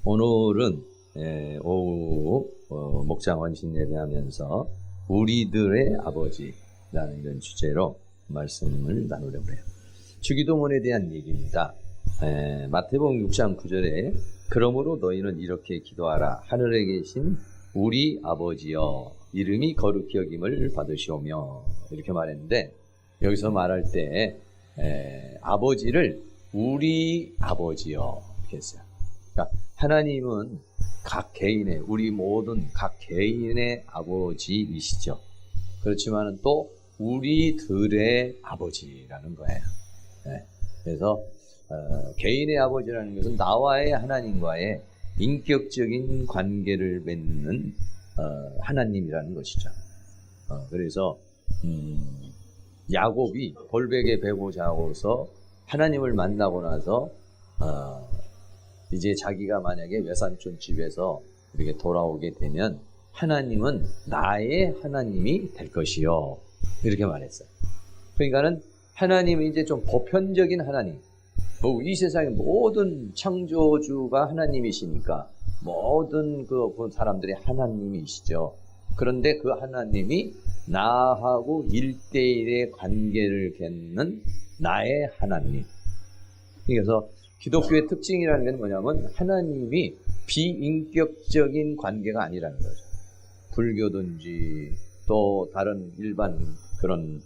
오늘은 오후 목장 원신 예배하면서 우리들의 아버지라는 이런 주제로 말씀을 나누려고 해요. 주기도문에 대한 얘기입니다. 마태복음 6장 9절에 그러므로 너희는 이렇게 기도하라. 하늘에 계신 우리 아버지여 이름이 거룩히 여김을 받으시오며, 이렇게 말했는데, 여기서 말할 때 아버지를 우리 아버지여 이렇게 했어요. 그러니까 하나님은 각 개인의, 우리 모든 각 개인의 아버지이시죠. 그렇지만 또 우리들의 아버지라는 거예요. 그래서 개인의 아버지라는 것은 나와의 하나님과의 인격적인 관계를 맺는 하나님이라는 것이죠. 그래서 야곱이 골백에 베고 자고서 하나님을 만나고 나서 이제 자기가 만약에 외삼촌 집에서 이렇게 돌아오게 되면 하나님은 나의 하나님이 될 것이요, 이렇게 말했어요. 그러니까는 하나님은 이제 좀 보편적인 하나님, 이 세상의 모든 창조주가 하나님이시니까 모든 그 사람들의 하나님이시죠. 그런데 그 하나님이 나하고 1대1의 관계를 갖는 나의 하나님. 그래서 기독교의 특징이라는 건 뭐냐면 하나님이 비인격적인 관계가 아니라는 거죠. 불교든지 또 다른 일반 그런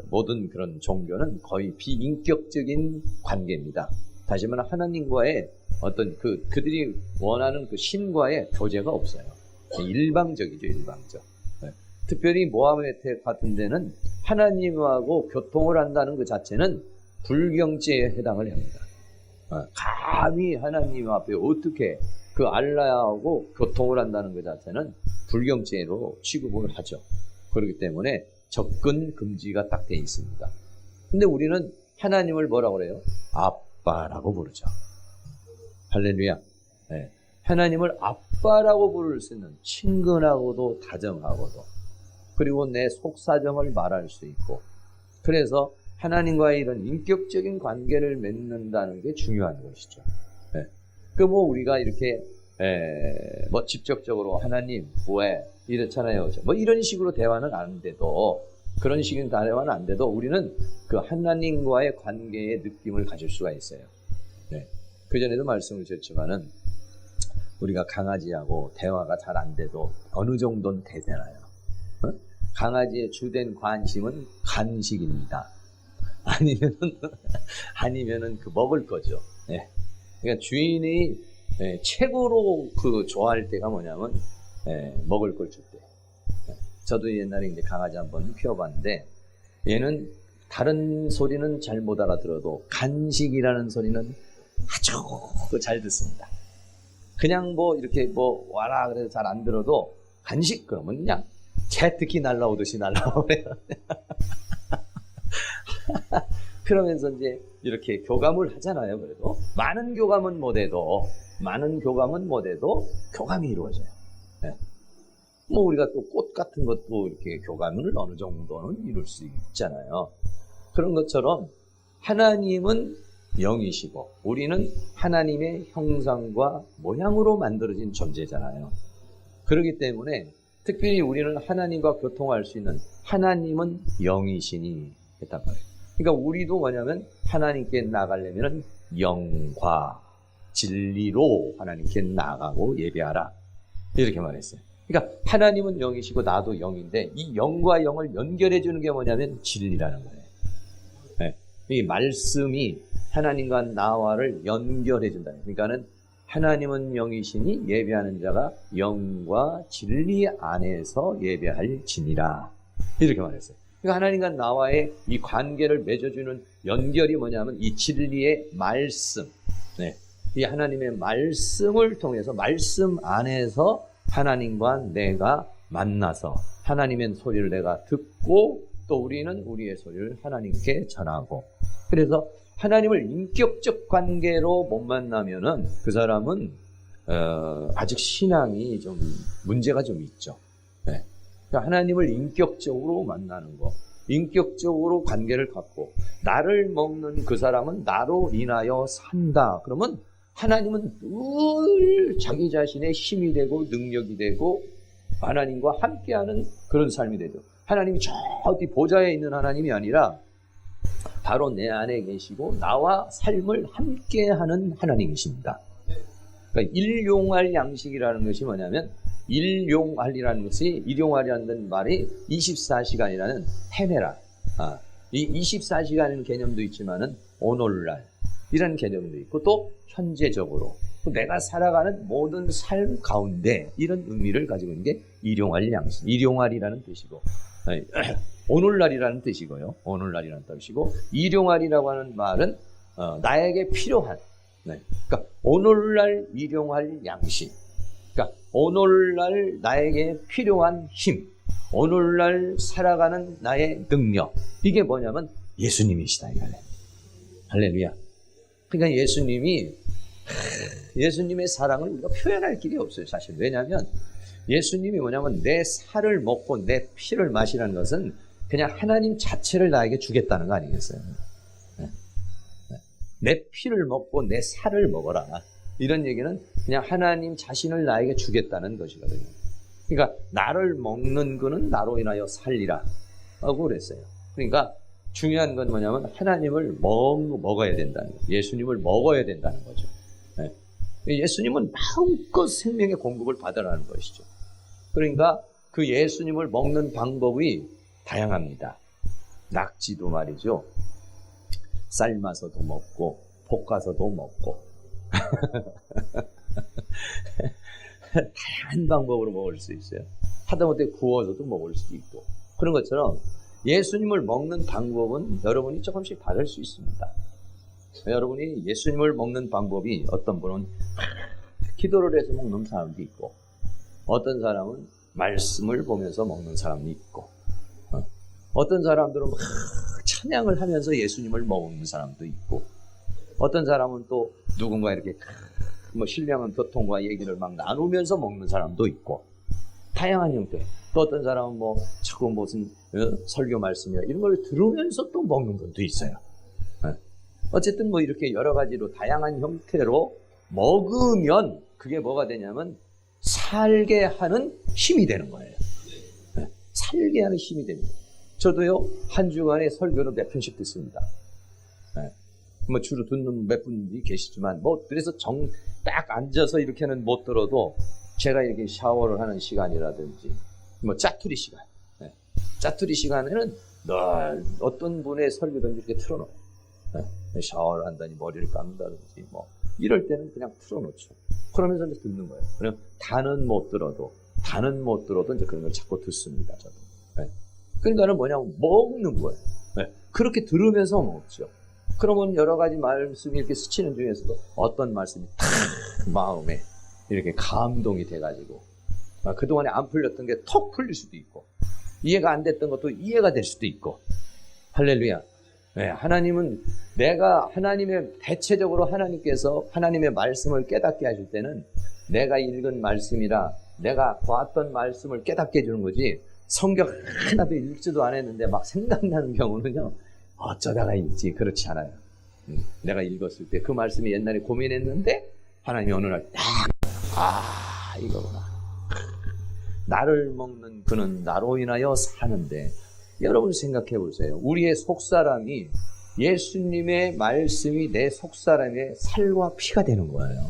모든 그런 종교는 거의 비인격적인 관계입니다. 다시 말하면 하나님과의 어떤 그들이 원하는 그 신과의 교제가 없어요. 일방적이죠, 일방적. 특별히 모하메드 같은 데는 하나님하고 교통을 한다는 그 자체는 불경죄에 해당을 합니다. 감히 하나님 앞에 어떻게 그 알라하고 교통을 한다는 그 자체는 불경죄로 취급을 하죠. 그렇기 때문에 접근 금지가 딱 돼 있습니다. 근데 우리는 하나님을 뭐라고 그래요? 아빠라고 부르죠. 할렐루야. 하나님을 아빠라고 부를 수 있는, 친근하고도 다정하고도, 그리고 내 속사정을 말할 수 있고, 그래서 하나님과의 이런 인격적인 관계를 맺는다는 게 중요한 것이죠. 우리가 이렇게 직접적으로 하나님 왜 이렇잖아요, 이런 식으로 대화는 안 돼도, 그런 식의 대화는 안 돼도 우리는 그 하나님과의 관계의 느낌을 가질 수가 있어요. 그 전에도 말씀을 드렸지만은 우리가 강아지하고 대화가 잘 안 돼도 어느 정도는 되잖아요. 강아지의 주된 관심은 간식입니다. 아니면은 그 먹을 거죠. 그러니까 주인이 최고로 좋아할 때가 뭐냐면 먹을 걸 줄 때. 저도 옛날에 이제 강아지 한번 키워봤는데, 얘는 다른 소리는 잘 못 알아들어도 간식이라는 소리는 아주 잘 듣습니다. 그냥 이렇게 와라 그래서 잘 안 들어도 간식 그러면 그냥 제트기 날라오듯이 날라오래요. 그러면서 이제 이렇게 교감을 하잖아요. 그래도 많은 교감은 못해도 교감이 이루어져요. 우리가 또 꽃 같은 것도 이렇게 교감을 어느 정도는 이룰 수 있잖아요. 그런 것처럼 하나님은 영이시고 우리는 하나님의 형상과 모양으로 만들어진 존재잖아요. 그렇기 때문에 특별히 우리는 하나님과 교통할 수 있는, 하나님은 영이시니 했단 말이에요. 그러니까 우리도 뭐냐면 하나님께 나가려면 영과 진리로 하나님께 나가고 예배하라, 이렇게 말했어요. 그러니까 하나님은 영이시고 나도 영인데 이 영과 영을 연결해 주는 게 뭐냐면 진리라는 거예요. 이 말씀이 하나님과 나와를 연결해 준다. 그러니까는 하나님은 영이시니 예배하는 자가 영과 진리 안에서 예배할 지니라, 이렇게 말했어요. 그러니까 하나님과 나와의 이 관계를 맺어주는 연결이 뭐냐면 이 진리의 말씀, 이 하나님의 말씀을 통해서, 말씀 안에서 하나님과 내가 만나서 하나님의 소리를 내가 듣고 또 우리는 우리의 소리를 하나님께 전하고, 그래서 하나님을 인격적 관계로 못 만나면은 그 사람은 아직 신앙이 좀 문제가 좀 있죠. 그러니까 하나님을 인격적으로 만나는 거, 인격적으로 관계를 갖고 나를 먹는 그 사람은 나로 인하여 산다. 그러면 하나님은 늘 자기 자신의 힘이 되고 능력이 되고 하나님과 함께하는 그런 삶이 되죠. 하나님이 저 어디 보좌에 있는 하나님이 아니라 바로 내 안에 계시고 나와 삶을 함께하는 하나님이십니다. 그러니까 일용할 양식이라는 것이 뭐냐면, 일용할이라는 것이, 일용할이라는 말이 24시간이라는 테메라, 이 24시간이라는 개념도 있지만은 오늘날이라는 개념도 있고, 또 현재적으로 내가 살아가는 모든 삶 가운데 이런 의미를 가지고 있는 게 일용할 양식, 일용할이라는 뜻이고, 오늘날이라는 뜻이고요. 오늘날이라는 뜻이고, 일용할이라고 하는 말은 나에게 필요한, 그러니까 오늘날 일용할 양식, 그러니까 오늘날 나에게 필요한 힘, 오늘날 살아가는 나의 능력, 이게 뭐냐면 예수님이시다 이거네. 할렐루야. 그러니까 예수님의 사랑을 우리가 표현할 길이 없어요, 사실. 왜냐하면 예수님이 뭐냐면 내 살을 먹고 내 피를 마시라는 것은 그냥 하나님 자체를 나에게 주겠다는 거 아니겠어요? 내 피를 먹고 내 살을 먹어라. 이런 얘기는 그냥 하나님 자신을 나에게 주겠다는 것이거든요. 그러니까 나를 먹는 그는 나로 인하여 살리라 하고 그랬어요. 그러니까 중요한 건 뭐냐면 하나님을 먹어야 된다는 거예요. 예수님을 먹어야 된다는 거죠. 예수님은 마음껏 생명의 공급을 받으라는 것이죠. 그러니까 그 예수님을 먹는 방법이 다양합니다. 낙지도 말이죠. 삶아서도 먹고 볶아서도 먹고 다양한 방법으로 먹을 수 있어요. 하다못해 구워서도 먹을 수도 있고. 그런 것처럼 예수님을 먹는 방법은 여러분이 조금씩 다를 수 있습니다. 여러분이 예수님을 먹는 방법이, 어떤 분은 기도를 해서 먹는 사람도 있고, 어떤 사람은 말씀을 보면서 먹는 사람도 있고, 어떤 사람들은 찬양을 하면서 예수님을 먹는 사람도 있고, 어떤 사람은 또 누군가 이렇게 신령한 교통과 얘기를 막 나누면서 먹는 사람도 있고, 다양한 형태. 또 어떤 사람은 자꾸 무슨 설교 말씀이나 이런 걸 들으면서 또 먹는 분도 있어요. 어쨌든 이렇게 여러 가지로 다양한 형태로 먹으면 그게 뭐가 되냐면 살게 하는 힘이 되는 거예요. 살게 하는 힘이 됩니다. 저도요, 한 주간에 설교를 몇 편씩 듣습니다. 주로 듣는 몇 분이 계시지만, 그래서 딱 앉아서 이렇게는 못 들어도, 제가 이렇게 샤워를 하는 시간이라든지, 짜투리 시간. 짜투리 시간에는 늘 어떤 분의 설교든지 이렇게 틀어놓아요. 샤워를 한다니, 머리를 감다든지, 이럴 때는 그냥 틀어놓죠. 그러면서 이제 듣는 거예요. 그냥 다는 못 들어도 이제 그런 걸 자꾸 듣습니다, 저도. 그러니까는 뭐냐면 먹는 거예요. 그렇게 들으면서 먹죠. 그러면 여러 가지 말씀이 이렇게 스치는 중에서도 어떤 말씀이 탁 마음에 이렇게 감동이 돼가지고, 그동안에 안 풀렸던 게 턱 풀릴 수도 있고, 이해가 안 됐던 것도 이해가 될 수도 있고. 할렐루야. 하나님은 대체적으로 하나님께서 하나님의 말씀을 깨닫게 하실 때는 내가 읽은 말씀이라 내가 봤던 말씀을 깨닫게 해주는 거지, 성경 하나도 읽지도 않았는데 막 생각나는 경우는요, 어쩌다가 읽지, 그렇지 않아요. 내가 읽었을 때 그 말씀이 옛날에 고민했는데 하나님이 어느 날 딱, 이거구나. 나를 먹는 그는 나로 인하여 사는데, 여러분 생각해 보세요. 우리의 속사람이, 예수님의 말씀이 내 속사람의 살과 피가 되는 거예요.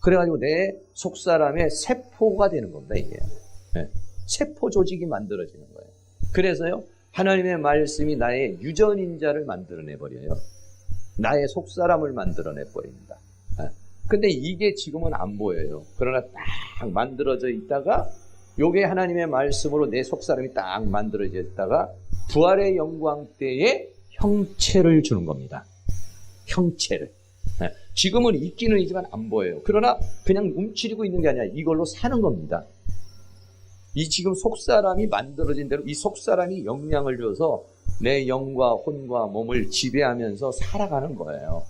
그래가지고 내 속사람의 세포가 되는 겁니다, 이게. 세포 조직이 만들어지는 거예요. 그래서요, 하나님의 말씀이 나의 유전인자를 만들어내버려요. 나의 속사람을 만들어내버립니다. 근데 이게 지금은 안 보여요. 그러나 딱 만들어져 있다가, 요게 하나님의 말씀으로 내 속사람이 딱 만들어져 있다가 부활의 영광 때에 형체를 주는 겁니다. 형체를. 지금은 있기는 있지만 안 보여요. 그러나 그냥 움츠리고 있는 게 아니라 이걸로 사는 겁니다. 이 지금 속사람이 만들어진 대로 이 속사람이 영향을 줘서 내 영과 혼과 몸을 지배하면서 살아가는 거예요.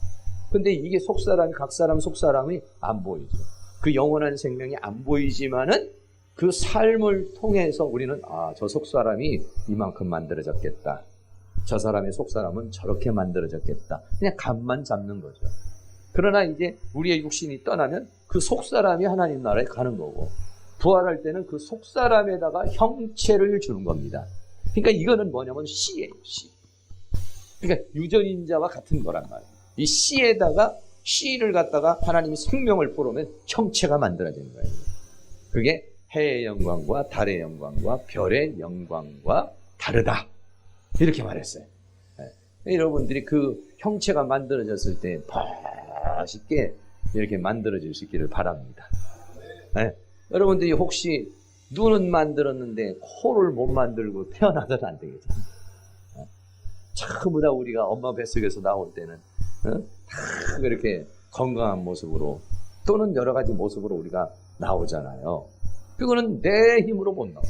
근데 이게 속사람이, 각 사람 속사람이 안 보이죠. 그 영원한 생명이 안 보이지만은 그 삶을 통해서 우리는, 저 속사람이 이만큼 만들어졌겠다, 저 사람의 속사람은 저렇게 만들어졌겠다, 그냥 감만 잡는 거죠. 그러나 이제 우리의 육신이 떠나면 그 속사람이 하나님 나라에 가는 거고, 부활할 때는 그 속사람에다가 형체를 주는 겁니다. 그러니까 이거는 뭐냐면 씨예요, 씨. 그러니까 유전인자와 같은 거란 말이에요. 이 씨에다가 씨를 갖다가 하나님이 생명을 뿌리면 형체가 만들어지는 거예요. 그게 해의 영광과 달의 영광과 별의 영광과 다르다. 이렇게 말했어요. 네. 여러분들이 그 형체가 만들어졌을 때 멋있게 이렇게 만들어질 수 있기를 바랍니다. 네. 여러분들이 혹시 눈은 만들었는데 코를 못 만들고 태어나서는 안 되겠죠. 전부 다 우리가 엄마 뱃속에서 나올 때는 다 그렇게 건강한 모습으로 또는 여러 가지 모습으로 우리가 나오잖아요. 그거는 내 힘으로 못 나와요.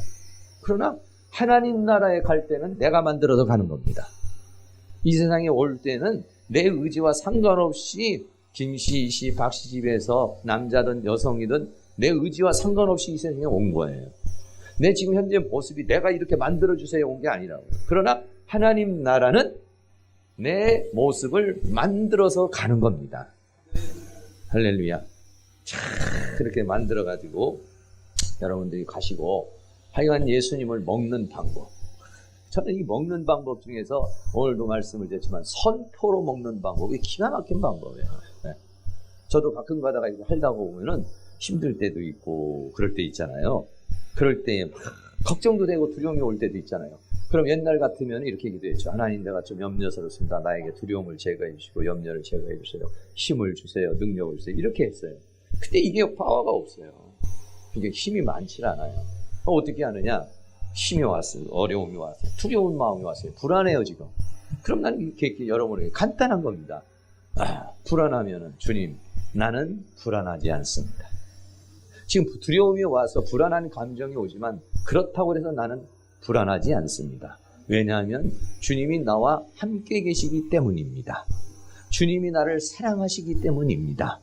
그러나 하나님 나라에 갈 때는 내가 만들어서 가는 겁니다. 이 세상에 올 때는 내 의지와 상관없이 김씨, 이씨, 박씨 집에서 남자든 여성이든 내 의지와 상관없이 이 세상에 온 거예요. 내 지금 현재 모습이 내가 이렇게 만들어주세요 온 게 아니라고요. 그러나 하나님 나라는 내 모습을 만들어서 가는 겁니다. 할렐루야. 참 그렇게 만들어가지고 여러분들이 가시고 하여간 예수님을 먹는 방법. 저는 이 먹는 방법 중에서 오늘도 말씀을 드렸지만 선포로 먹는 방법이 기가 막힌 방법이에요. 네. 저도 가끔 가다가 이거 하려다 보면은 힘들 때도 있고 그럴 때 있잖아요. 그럴 때 걱정도 되고 두려움이 올 때도 있잖아요. 그럼 옛날 같으면 이렇게 기도했죠. 하나님, 내가 좀 염려스럽습니다. 나에게 두려움을 제거해 주시고 염려를 제거해 주세요. 힘을 주세요. 능력을 주세요. 이렇게 했어요. 근데 이게 파워가 없어요. 이게 힘이 많지 않아요. 어떻게 하느냐? 힘이 왔어요. 어려움이 왔어요. 두려운 마음이 왔어요. 불안해요 지금. 그럼 나는 이렇게 여러분에게 간단한 겁니다. 불안하면은 주님, 나는 불안하지 않습니다. 지금 두려움이 와서 불안한 감정이 오지만 그렇다고 해서 나는 불안하지 않습니다. 왜냐하면 주님이 나와 함께 계시기 때문입니다. 주님이 나를 사랑하시기 때문입니다.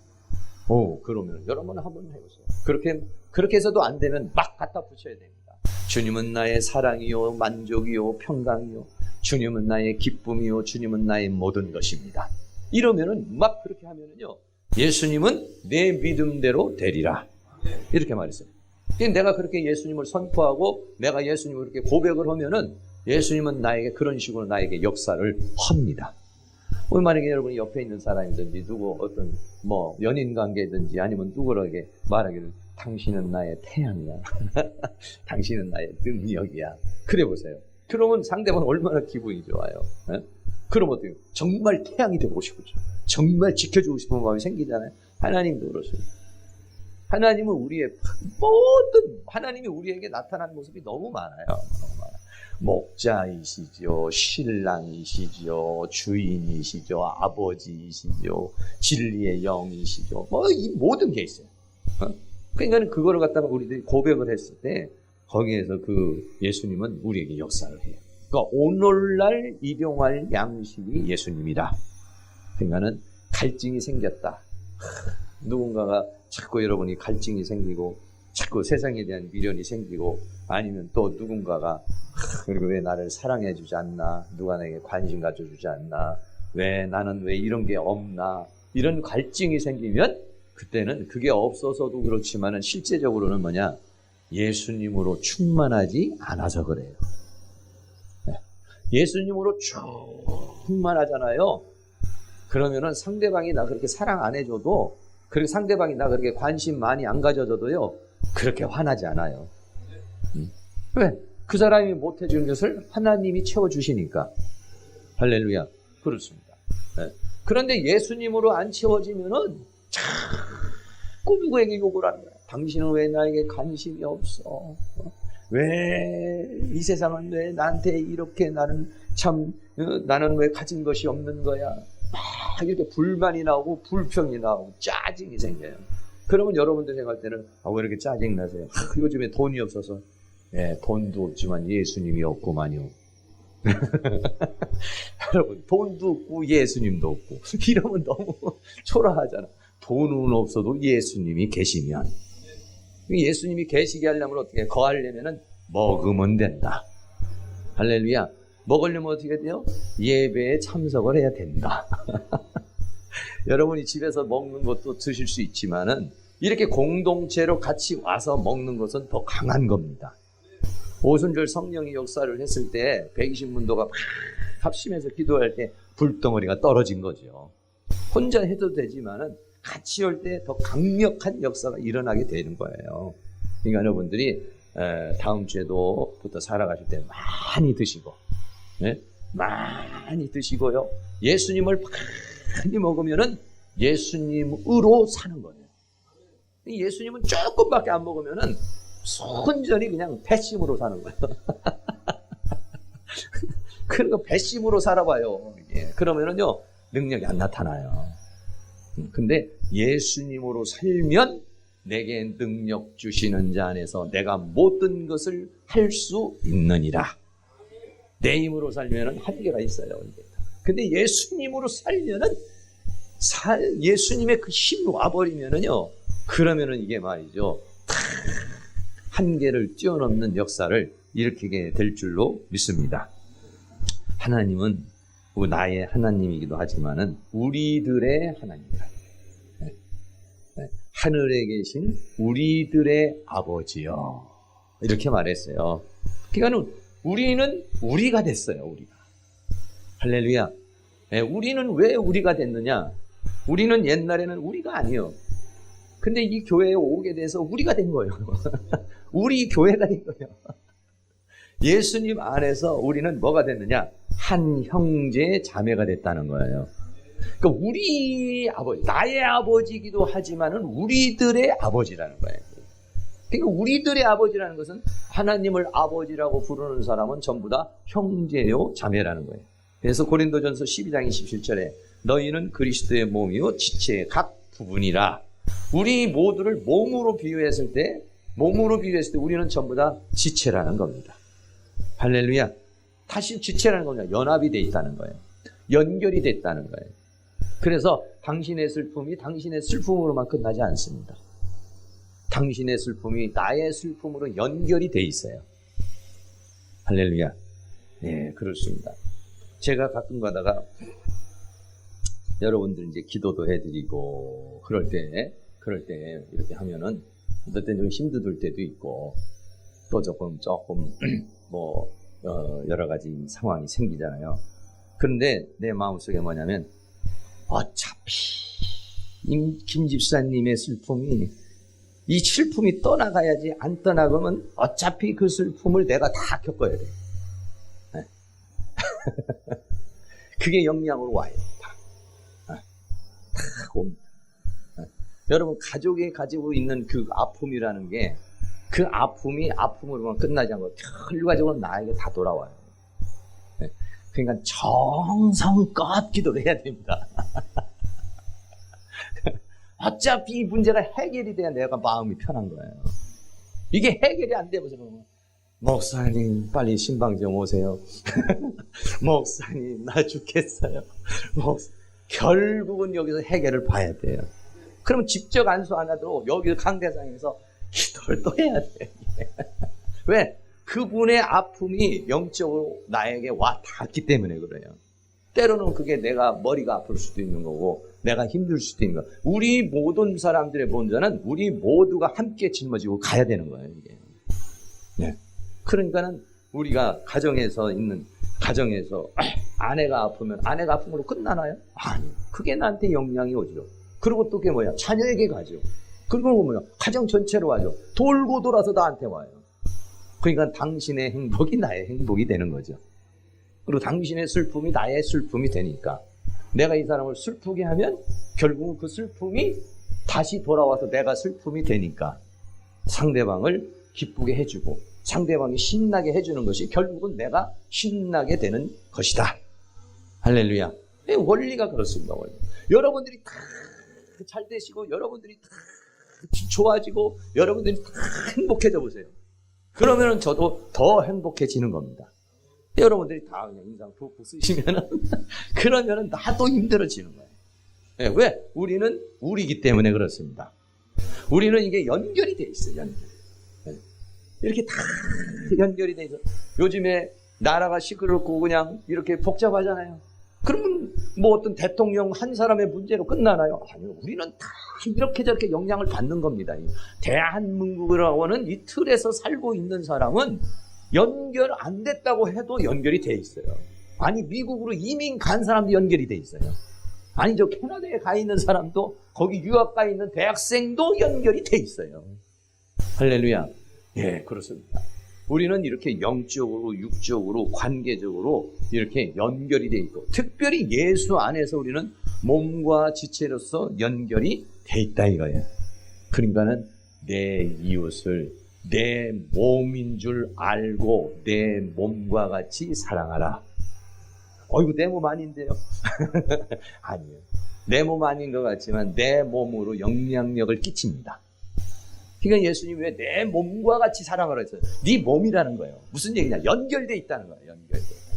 그러면 여러분 한번 해보세요. 그렇게 해서도 안 되면 막 갖다 붙여야 됩니다. 주님은 나의 사랑이요, 만족이요, 평강이요. 주님은 나의 기쁨이요, 주님은 나의 모든 것입니다. 이러면은 막 그렇게 하면은요, 예수님은 내 믿음대로 되리라. 이렇게 말했어요. 내가 그렇게 예수님을 선포하고 내가 예수님을 그렇게 고백을 하면은 예수님은 나에게 그런 식으로 나에게 역사를 합니다. 만약에 여러분이 옆에 있는 사람이든지 누구 어떤 연인 관계든지 아니면 누구에게 말하기를 당신은 나의 태양이야. 당신은 나의 능력이야. 그래 보세요. 그러면 상대방은 얼마나 기분이 좋아요. 에? 그럼 어때요? 정말 태양이 되고 싶죠. 정말 지켜주고 싶은 마음이 생기잖아요. 하나님도 그러세요. 하나님은 하나님이 우리에게 나타난 모습이 너무 많아요. 너무 많아요. 목자이시죠, 신랑이시죠, 주인이시죠, 아버지이시죠, 진리의 영이시죠. 이 모든 게 있어요. 그러니까 그거를 갖다가 우리들이 고백을 했을 때 거기에서 그 예수님은 우리에게 역사를 해요. 그러니까 오늘날 일용할 양식이 예수님이다. 그러니까는 갈증이 생겼다. 누군가가 자꾸 여러분이 갈증이 생기고 자꾸 세상에 대한 미련이 생기고 아니면 또 누군가가 그리고 왜 나를 사랑해 주지 않나, 누가 내게 관심 가져주지 않나, 나는 왜 이런 게 없나, 이런 갈증이 생기면 그때는 그게 없어서도 그렇지만은 실제적으로는 뭐냐, 예수님으로 충만하지 않아서 그래요. 예수님으로 충만하잖아요. 그러면은 상대방이 나 그렇게 사랑 안 해줘도, 그리고 상대방이 나 그렇게 관심 많이 안 가져줘도요, 그렇게 화나지 않아요. 왜? 그 사람이 못 해준 것을 하나님이 채워주시니까. 할렐루야. 그렇습니다. 네. 그런데 예수님으로 안 채워지면은 자꾸 누구에게 욕을 하는 거야. 당신은 왜 나에게 관심이 없어? 왜 이 세상은 왜 나한테 이렇게 나는 왜 가진 것이 없는 거야? 막 이렇게 불만이 나오고 불평이 나오고 짜증이 생겨요. 그러면 여러분들 생각할 때는 왜 이렇게 짜증 나세요? 요즘에 돈이 없어서. 돈도 없지만 예수님이 없구만요. 여러분, 돈도 없고 예수님도 없고 이러면 너무 초라하잖아. 돈은 없어도 예수님이 계시면, 예수님이 계시게 하려면 어떻게 거하려면은 먹으면 된다. 할렐루야. 먹으려면 어떻게 돼요? 예배에 참석을 해야 된다. 여러분이 집에서 먹는 것도 드실 수 있지만은 이렇게 공동체로 같이 와서 먹는 것은 더 강한 겁니다. 오순절 성령이 역사를 했을 때 120문도가 막 합심해서 기도할 때 불덩어리가 떨어진 거죠. 혼자 해도 되지만은 같이 올 때 더 강력한 역사가 일어나게 되는 거예요. 그러니까 여러분들이 다음 주에도부터 살아가실 때 많이 드시고, 많이 드시고요. 예수님을 많이 먹으면은 예수님으로 사는 거예요. 예수님은 조금밖에 안 먹으면은 순전히 그냥 배심으로 사는 거예요. 그러니까 배심으로 살아봐요. 그러면은요, 능력이 안 나타나요. 근데 예수님으로 살면 내게 능력 주시는 자 안에서 내가 모든 것을 할 수 있느니라. 내 힘으로 살면은 한계가 있어요. 근데 예수님으로 살면은 예수님의 그 힘이 와버리면은요, 그러면은 이게 말이죠, 한계를 뛰어넘는 역사를 일으키게 될 줄로 믿습니다. 하나님은 나의 하나님이기도 하지만은 우리들의 하나님이라. 하늘에 계신 우리들의 아버지요. 이렇게 말했어요. 그러니까 우리는 우리가 됐어요. 우리가. 할렐루야. 우리는 왜 우리가 됐느냐? 우리는 옛날에는 우리가 아니에요. 근데 이 교회에 오게 돼서 우리가 된 거예요. 우리 교회가 된 거예요. 예수님 안에서 우리는 뭐가 됐느냐? 한 형제 자매가 됐다는 거예요. 그러니까 우리 아버지, 나의 아버지이기도 하지만은 우리들의 아버지라는 거예요. 그러니까 우리들의 아버지라는 것은 하나님을 아버지라고 부르는 사람은 전부 다 형제요 자매라는 거예요. 그래서 고린도전서 12장 27절에 너희는 그리스도의 몸이요 지체의 각 부분이라. 우리 모두를 몸으로 비유했을 때 우리는 전부 다 지체라는 겁니다. 할렐루야. 다시 지체라는 겁니다. 연합이 되어 있다는 거예요. 연결이 됐다는 거예요. 그래서 당신의 슬픔이 당신의 슬픔으로만 끝나지 않습니다. 당신의 슬픔이 나의 슬픔으로 연결이 돼 있어요. 할렐루야. 네, 그렇습니다. 제가 가끔 가다가 여러분들 이제 기도도 해드리고 그럴 때 이렇게 하면은 어떨 때 좀 힘들 때도 있고 또 조금 뭐 여러 가지 상황이 생기잖아요. 그런데 내 마음속에 뭐냐면 어차피 김 집사님의 이 슬픔이 떠나가야지. 안 떠나가면 어차피 그 슬픔을 내가 다 겪어야 돼. 네. 그게 영향으로 와요. 다 옵니다. 네. 여러분 가족이 가지고 있는 그 아픔이라는 게 그 아픔이 아픔으로만 끝나지 않고 결과적으로 나에게 다 돌아와요. 네. 그러니까 정성껏 기도를 해야 됩니다. 어차피 이 문제가 해결이 돼야 내가 마음이 편한 거예요. 이게 해결이 안 되면서 목사님 빨리 신방 좀 오세요. 목사님 나 죽겠어요. 결국은 여기서 해결을 봐야 돼요. 그럼 직접 안수 안 하도록 여기 강대상에서 기도를 또 해야 돼. 왜? 그분의 아픔이 영적으로 나에게 와 닿았기 때문에 그래요. 때로는 그게 내가 머리가 아플 수도 있는 거고 내가 힘들 수도 있는 거예요. 우리 모든 사람들의 본전은 우리 모두가 함께 짊어지고 가야 되는 거예요. 이게. 네. 그러니까는 우리가 가정에서 아내가 아프면 아내가 아픈 걸로 끝나나요? 아니, 그게 나한테 영향이 오죠. 그리고 또 그게 뭐야? 자녀에게 가죠. 그리고 뭐야? 가정 전체로 와죠. 돌고 돌아서 나한테 와요. 그러니까 당신의 행복이 나의 행복이 되는 거죠. 그리고 당신의 슬픔이 나의 슬픔이 되니까 내가 이 사람을 슬프게 하면 결국은 그 슬픔이 다시 돌아와서 내가 슬픔이 되니까 상대방을 기쁘게 해주고 상대방이 신나게 해주는 것이 결국은 내가 신나게 되는 것이다. 할렐루야. 원리가 그렇습니다. 원리. 여러분들이 다 잘 되시고 여러분들이 다 좋아지고 여러분들이 다 행복해져 보세요. 그러면 저도 더 행복해지는 겁니다. 여러분들이 다 그냥 인상 푹푹 쓰시면은 그러면은 나도 힘들어지는 거예요. 네, 왜? 우리는 우리이기 때문에 그렇습니다. 우리는 이게 연결이 돼 있어요. 연결. 네. 이렇게 다 연결이 돼 있어. 요즘에 나라가 시끄럽고 그냥 이렇게 복잡하잖아요. 그러면 뭐 어떤 대통령 한 사람의 문제로 끝나나요? 아니요. 우리는 다 이렇게 저렇게 영향을 받는 겁니다. 대한민국이라고 하는 이 틀에서 살고 있는 사람은 연결 안 됐다고 해도 연결이 돼 있어요. 아니, 미국으로 이민 간 사람도 연결이 돼 있어요. 아니, 저 캐나다에 가 있는 사람도, 거기 유학 가 있는 대학생도 연결이 돼 있어요. 할렐루야. 예, 그렇습니다. 우리는 이렇게 영적으로, 육적으로, 관계적으로 이렇게 연결이 돼 있고, 특별히 예수 안에서 우리는 몸과 지체로서 연결이 돼 있다 이거예요. 그러니까는 내 이웃을 내 몸인 줄 알고 내 몸과 같이 사랑하라. 어이구, 내 몸 아닌데요? 아니에요. 내 몸 아닌 것 같지만 내 몸으로 영향력을 끼칩니다. 그러니까 예수님이 왜 내 몸과 같이 사랑하라 했어요? 네 몸이라는 거예요. 무슨 얘기냐? 연결되어 있다는 거예요. 연결되어 있다.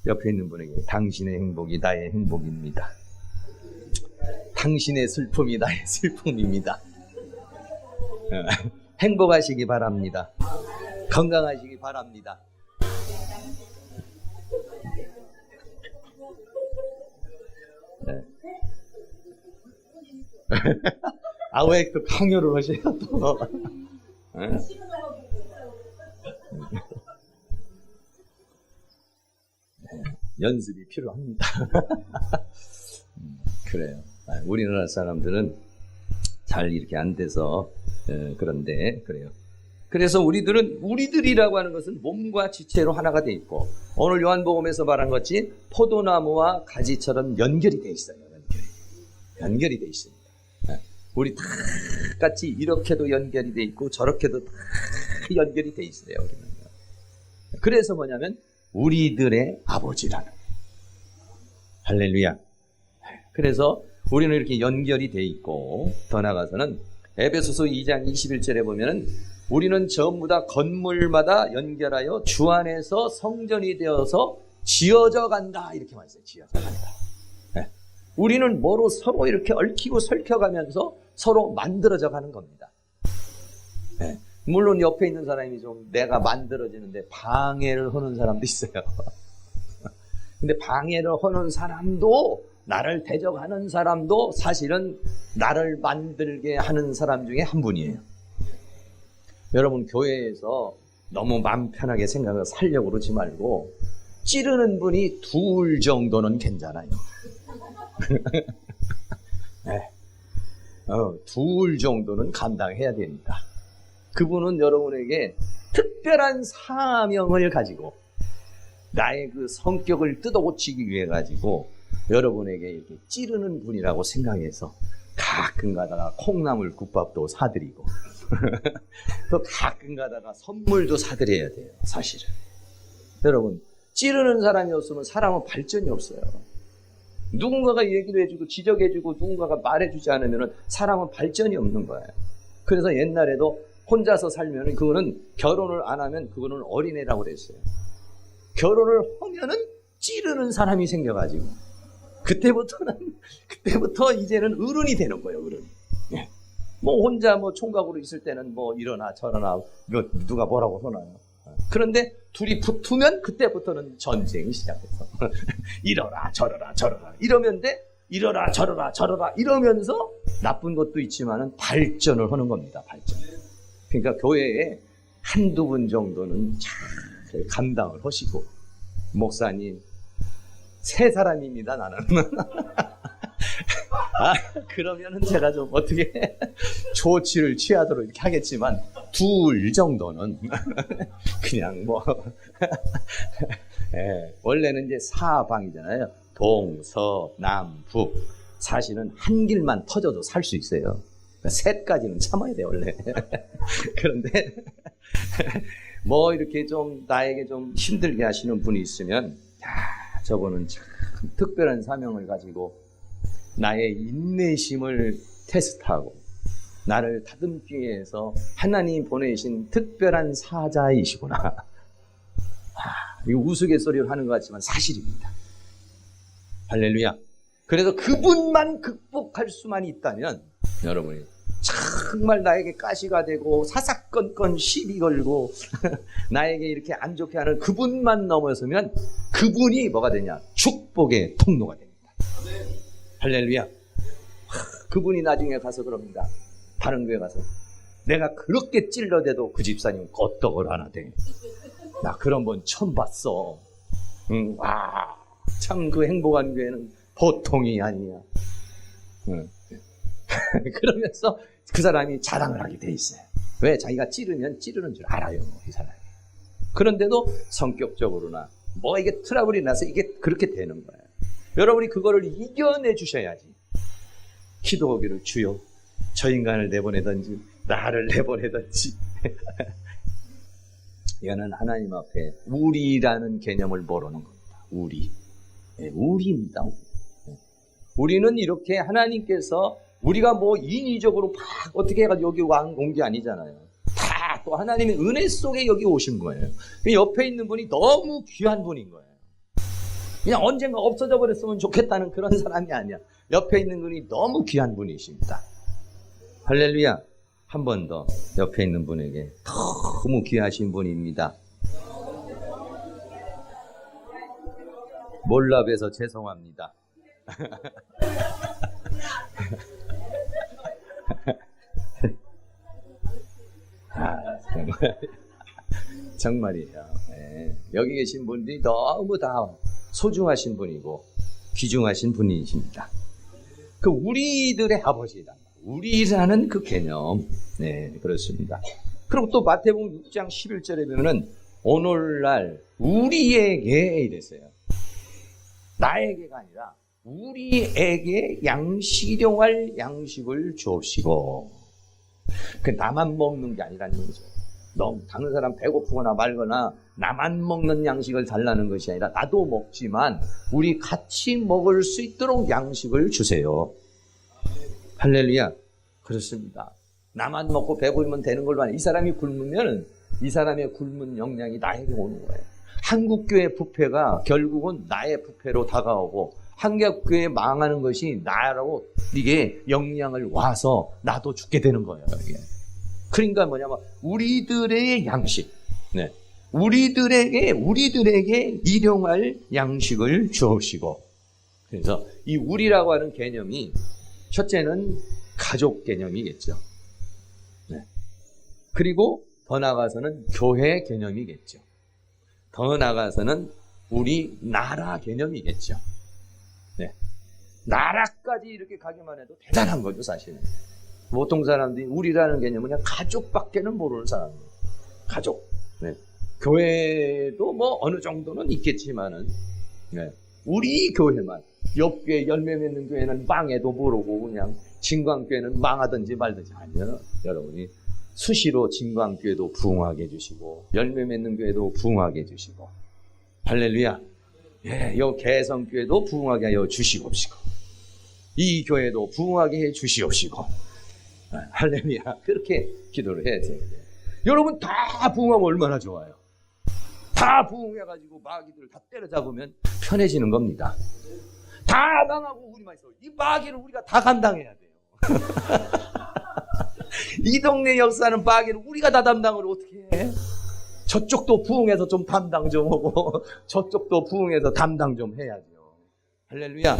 옆에 있는 분에게 당신의 행복이 나의 행복입니다. 당신의 슬픔이 나의 슬픔입니다. 행복하시기 바랍니다. 건강하시기 바랍니다. 네. 아, 왜 또 강요를 하셔요, 또? 네? 연습이 필요합니다. 그래요. 우리나라 사람들은 잘 이렇게 안 돼서, 그런데, 그래요. 그래서 우리들이라고 하는 것은 몸과 지체로 하나가 돼 있고, 오늘 요한복음에서 말한 것이 포도나무와 가지처럼 연결이 돼 있어요. 연결이 돼 있습니다. 우리 다 같이 이렇게도 연결이 돼 있고, 저렇게도 다 연결이 돼 있어요. 우리는요. 그래서 뭐냐면, 우리들의 아버지라는. 할렐루야. 그래서 우리는 이렇게 연결이 돼 있고, 더 나아가서는 에베소서 2장 21절에 보면은 우리는 전부 다 건물마다 연결하여 주 안에서 성전이 되어서 지어져 간다. 이렇게 말했어요. 지어져 간다. 네. 우리는 뭐로 서로 이렇게 얽히고 설켜가면서 서로 만들어져 가는 겁니다. 네. 물론 옆에 있는 사람이 좀 내가 만들어지는데 방해를 하는 사람도 있어요. 근데 방해를 하는 사람도, 나를 대적하는 사람도 사실은 나를 만들게 하는 사람 중에 한 분이에요. 여러분, 교회에서 너무 마음 편하게 생각을 살려고 그러지 말고 찌르는 분이 둘 정도는 괜찮아요. 네. 둘 정도는 감당해야 됩니다. 그분은 여러분에게 특별한 사명을 가지고 나의 그 성격을 뜯어고치기 위해 가지고 여러분에게 이렇게 찌르는 분이라고 생각해서 가끔 가다가 콩나물 국밥도 사드리고 또 가끔 가다가 선물도 사드려야 돼요. 사실은 여러분, 찌르는 사람이 없으면 사람은 발전이 없어요. 누군가가 얘기를 해주고 지적해주고 누군가가 말해주지 않으면 사람은 발전이 없는 거예요. 그래서 옛날에도 혼자서 살면 그거는 결혼을 안 하면 그거는 어린애라고 그랬어요. 결혼을 하면은 찌르는 사람이 생겨가지고 그때부터 이제는 어른이 되는 거예요. 어른이. 예. 뭐 혼자 뭐 총각으로 있을 때는 뭐 이러나 저러나 이거 누가 뭐라고 하나요? 그런데 둘이 붙으면 그때부터는 전쟁이 시작해서 이러라 저러라 이러면 돼. 이러라 저러라 이러면서 나쁜 것도 있지만은 발전을 하는 겁니다. 발전. 그러니까 교회에 한두 분 정도는 잘 감당을 하시고, 목사님 3사람입니다 나는. 그러면은 제가 좀 어떻게 조치를 취하도록 이렇게 하겠지만, 둘 정도는 그냥 뭐 예, 원래는 이제 사방이잖아요. 동, 서, 남, 북. 사실은 한 길만 터져도 살 수 있어요. 셋까지는 참아야 돼 원래. 그런데 뭐 이렇게 좀 나에게 좀 힘들게 하시는 분이 있으면, 야, 저분은 참 특별한 사명을 가지고 나의 인내심을 테스트하고 나를 다듬기 위해서 하나님 보내신 특별한 사자이시구나. 이거 우스갯소리를 하는 것 같지만 사실입니다. 할렐루야. 그래서 그분만 극복할 수만 있다면 여러분이 정말 나에게 가시가 되고 사사건건 시비 걸고 나에게 이렇게 안 좋게 하는 그분만 넘어서면 그분이 뭐가 되냐? 축복의 통로가 됩니다. 할렐루야. 그분이 나중에 가서 그럽니다. 다른 교회 가서 내가 그렇게 찔러대도 그 집사님 껐떡을 하나 돼. 나 그런 분 처음 봤어. 와, 참 그 행복한 교회는 보통이 아니야. 그러면서 그 사람이 자랑을 하게 돼 있어요. 왜? 자기가 찌르면 찌르는 줄 알아요, 이 사람이. 그런데도 성격적으로나 뭐 이게 트러블이 나서 이게 그렇게 되는 거예요. 여러분이 그거를 이겨내 주셔야지. 기도하기를 주여, 저 인간을 내보내든지 나를 내보내든지. 이거는 하나님 앞에 우리라는 개념을 모르는 겁니다. 우리. 우리입니다. 우리는 이렇게 하나님께서 우리가 뭐 인위적으로 막 어떻게 해가지고 여기 온 게 아니잖아요. 다 또 하나님의 은혜 속에 여기 오신 거예요. 옆에 있는 분이 너무 귀한 분인 거예요. 그냥 언젠가 없어져 버렸으면 좋겠다는 그런 사람이 아니야. 옆에 있는 분이 너무 귀한 분이십니다. 할렐루야. 한 번 더 옆에 있는 분에게 너무 귀하신 분입니다. 몰라봬서 죄송합니다. 정말이에요. 네. 여기 계신 분들이 너무 다 소중하신 분이고 귀중하신 분이십니다. 그 우리들의 아버지다. 우리라는 그 개념. 네, 그렇습니다. 그리고 또 마태복음 6장 11절에 보면은 오늘날 우리에게 이랬어요. 나에게가 아니라 우리에게 일용할 양식을 주옵시고. 그 나만 먹는 게 아니라는 거죠. 너무 다른 사람 배고프거나 말거나 나만 먹는 양식을 달라는 것이 아니라 나도 먹지만 우리 같이 먹을 수 있도록 양식을 주세요. 할렐루야. 그렇습니다. 나만 먹고 배부르면 되는 걸로 아니라 이 사람이 굶으면 이 사람의 굶은 영향이 나에게 오는 거예요. 한국교회 부패가 결국은 나의 부패로 다가오고 한국교회 망하는 것이 나라고 이게 영향을 와서 나도 죽게 되는 거예요. 이게. 그러니까 뭐냐면 우리들의 양식, 네. 우리들에게 일용할 양식을 주옵시고. 그래서 이 우리라고 하는 개념이 첫째는 가족 개념이겠죠. 네. 그리고 더 나아가서는 교회 개념이겠죠. 더 나아가서는 우리 나라 개념이겠죠. 네. 나라까지 이렇게 가기만 해도 대단한 거죠, 사실은. 보통 사람들이 우리라는 개념은 그냥 가족밖에는 모르는 사람이에요. 가족. 네. 교회도 뭐 어느 정도는 있겠지만은, 네. 우리 교회만, 옆교회 열매 맺는 교회는 망해도 모르고 그냥 진광교회는 망하든지 말든지 아니에요. 여러분이 수시로 진광교회도 부흥하게 해주시고 열매 맺는 교회도 부흥하게 해주시고 할렐루야. 예, 요 개성교회도 부흥하게 하여 주시옵시고 이 교회도 부흥하게 해 주시옵시고 할렐루야. 그렇게 기도를 해야 돼요. 여러분 다 부흥하면 얼마나 좋아요. 다 부흥해가지고 마귀들을 다 때려잡으면 편해지는 겁니다. 다 망하고 우리만 있어. 이 마귀를 우리가 다 감당해야 돼요. 이 동네 역사는 마귀를 우리가 다 담당을 어떻게 해? 저쪽도 부흥해서 좀 담당 좀 하고 저쪽도 부흥해서 담당 좀 해야죠. 할렐루야.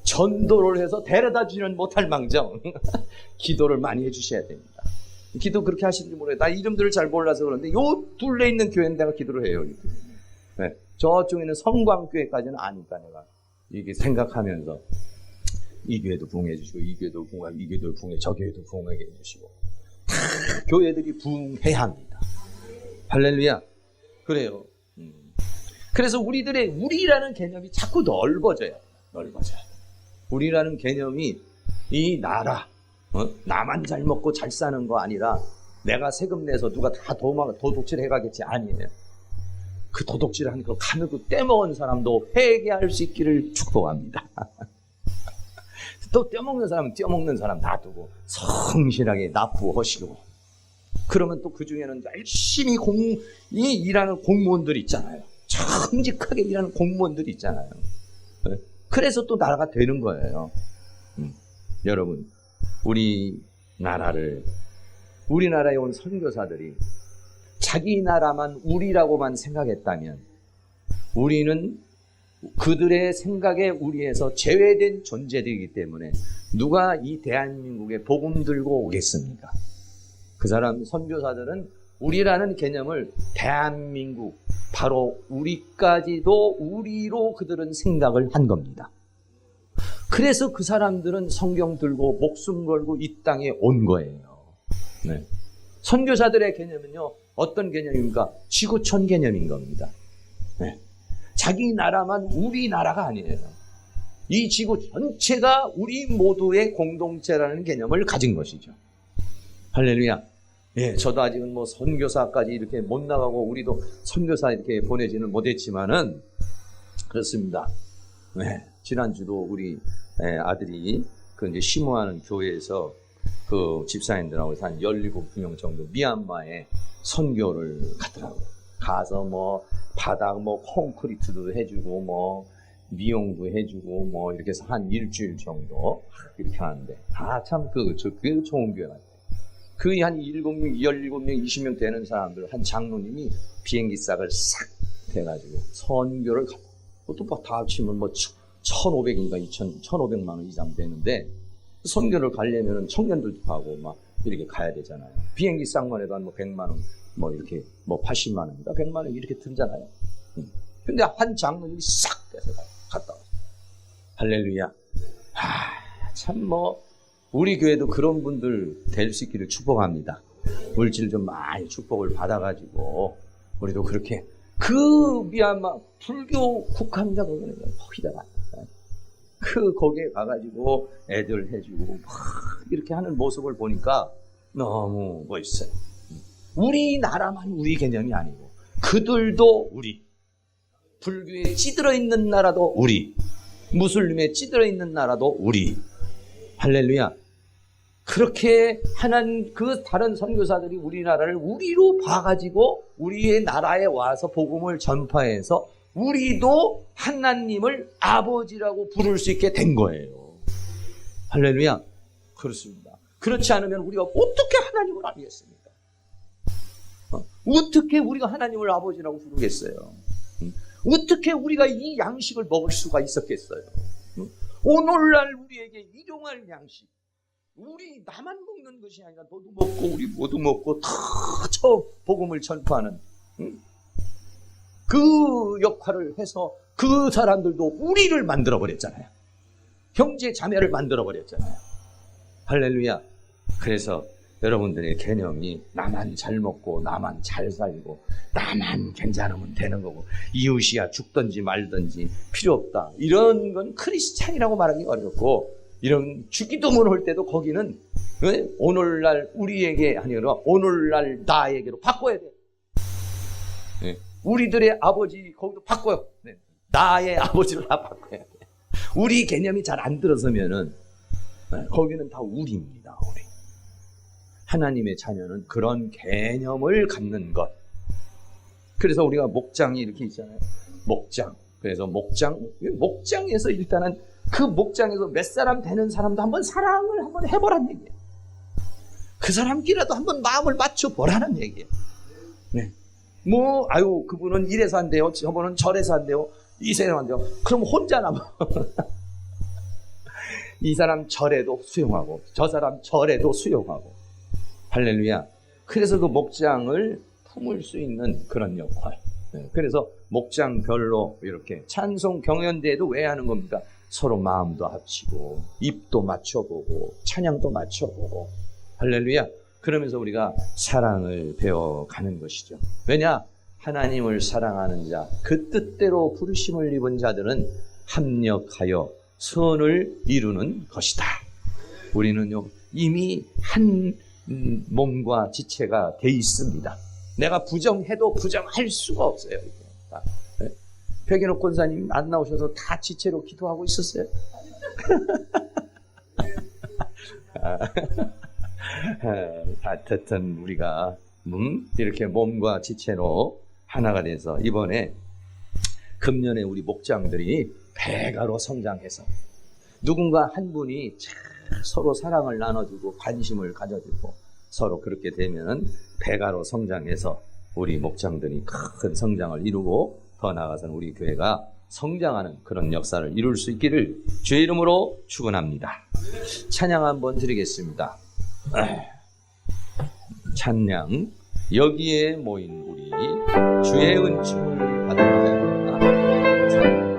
전도를 해서 데려다 주지는 못할 망정 기도를 많이 해주셔야 됩니다. 기도 그렇게 하시는지 모르겠어요. 나 이름들을 잘 몰라서 그런데 요 둘레 있는 교회는 내가 기도를 해요. 네. 저쪽에는 성광교회까지는 아니까 내가 이게 생각하면서 이 교회도 부흥해 주시고 이 교회도 부흥하고 이 교회도 부흥해 저 교회도 부흥하게 해주시고 교회들이 부흥해야 합니다. 할렐루야. 그래요. 그래서 우리라는 개념이 자꾸 넓어져요. 우리라는 개념이 이 나라 나만 잘 먹고 잘 사는 거 아니라 내가 세금 내서 누가 다 도둑질 해가겠지 아니에요. 그 도둑질하는 거 가면고 떼먹은 사람도 회개할 수 있기를 축복합니다. 또 떼먹는 사람은 떼먹는 사람 놔두고 성실하게 납부하시고 그러면 또 그 중에는 열심히 일하는 공무원들이 있잖아요. 정직하게 일하는 공무원들이 있잖아요. 그래서 또 나라가 되는 거예요. 여러분 우리 나라를, 우리나라에 온 선교사들이 자기 나라만 우리라고만 생각했다면 우리는 그들의 생각에 우리에서 제외된 존재들이기 때문에 누가 이 대한민국에 복음 들고 오겠습니까? 그 사람 선교사들은 우리라는 개념을 대한민국, 바로 우리까지도 우리로 그들은 생각을 한 겁니다. 그래서 그 사람들은 성경 들고 목숨 걸고 이 땅에 온 거예요. 네. 선교사들의 개념은요, 어떤 개념입니까? 지구촌 개념인 겁니다. 네. 자기 나라만 우리나라가 아니에요. 이 지구 전체가 우리 모두의 공동체라는 개념을 가진 것이죠. 할렐루야. 예, 저도 아직은 뭐 선교사까지 이렇게 못 나가고 우리도 선교사 이렇게 보내지는 못했지만은 그렇습니다. 네, 지난주도 우리 아들이 그 이제 심호하는 교회에서 그 집사님들하고 한 17명 정도 미얀마에 선교를 가더라고요. 가서 뭐 바닥 뭐 콘크리트도 해주고 뭐 미용도 해주고 뭐 이렇게 해서 한 일주일 정도 이렇게 하는데 참 그 좋은 교회 같아요. 그 한 17명, 20명 되는 사람들 한 장로님이 비행기 싹을 싹 해가지고 선교를 가고 또 다 합치면 뭐 1,500인가 1,500만 원 이상 되는데 선교를 가려면은 청년들도 가고 막 이렇게 가야 되잖아요. 비행기 싹만 해도 한 뭐 100만 원, 뭐 이렇게 뭐 80만 원인가 100만 원 이렇게 들잖아요. 근데 한 장로님이 싹 빼서 갔다 왔어요. 할렐루야. 참 뭐 우리 교회도 그런 분들 될 수 있기를 축복합니다. 물질 좀 많이 축복을 받아가지고 우리도 그렇게 그 미얀마 불교 국한자 거기다가 거기에 가가지고 애들 해주고 막 이렇게 하는 모습을 보니까 너무 멋있어요. 우리나라만 우리 개념이 아니고 그들도 우리, 불교에 찌들어 있는 나라도 우리, 무슬림에 찌들어 있는 나라도 우리. 할렐루야. 그렇게 그 다른 선교사들이 우리나라를 우리로 봐가지고 우리의 나라에 와서 복음을 전파해서 우리도 하나님을 아버지라고 부를 수 있게 된 거예요. 할렐루야. 그렇습니다. 그렇지 않으면 우리가 어떻게 하나님을 알겠습니까? 어떻게 우리가 하나님을 아버지라고 부르겠어요? 어떻게 우리가 이 양식을 먹을 수가 있었겠어요? 오늘날 우리에게 일용할 양식, 우리 나만 먹는 것이 아니라 너도 먹고 우리 모두 먹고 다 저 복음을 전파하는 그 역할을 해서 그 사람들도 우리를 만들어버렸잖아요. 형제 자매를 만들어버렸잖아요. 할렐루야. 그래서 여러분들의 개념이 나만 잘 먹고 나만 잘 살고 나만 괜찮으면 되는 거고 이웃이야 죽든지 말든지 필요 없다, 이런 건 크리스찬이라고 말하기 어렵고, 이런 주기도문 할 때도 거기는 오늘날 우리에게 아니라 오늘날 나에게로 바꿔야 돼. 네. 우리들의 아버지 거기도 바꿔요. 네. 나의 아버지로 다 바꿔야 돼. 우리 개념이 잘 안 들어서면은 거기는 다 우리입니다. 우리. 하나님의 자녀는 그런 개념을 갖는 것. 그래서 우리가 목장이 이렇게 있잖아요. 목장. 그래서 목장에서 일단은 그 목장에서 몇 사람 되는 사람도 한번 사랑을 한번 해보라는 얘기예요. 그 사람끼리라도 한번 마음을 맞춰보라는 얘기예요. 네. 그분은 이래서 안 돼요. 저분은 저래서 안 돼요. 이래서 안 돼요. 그럼 혼자 남아. 이 사람 저래도 수용하고 저 사람 저래도 수용하고. 할렐루야. 그래서 그 목장을 품을 수 있는 그런 역할. 네. 그래서 목장별로 이렇게 찬송 경연대회도 왜 하는 겁니까? 서로 마음도 합치고 입도 맞춰보고 찬양도 맞춰보고. 할렐루야. 그러면서 우리가 사랑을 배워가는 것이죠. 왜냐? 하나님을 사랑하는 자, 그 뜻대로 부르심을 입은 자들은 합력하여 선을 이루는 것이다. 우리는요 이미 한 몸과 지체가 돼 있습니다. 내가 부정해도 부정할 수가 없어요. 네? 백인옥 권사님 안 나오셔서 다 지체로 기도하고 있었어요. 하여튼 우리가 이렇게 몸과 지체로 하나가 돼서 이번에 금년에 우리 목장들이 배가로 성장해서 누군가 한 분이 참 서로 사랑을 나눠주고 관심을 가져주고 서로 그렇게 되면은 배가로 성장해서 우리 목장들이 큰 성장을 이루고 더 나아가서는 우리 교회가 성장하는 그런 역사를 이룰 수 있기를 주의 이름으로 축원합니다. 찬양 한번 드리겠습니다. 찬양 여기에 모인 우리 주의 은총을 받은 자입니다.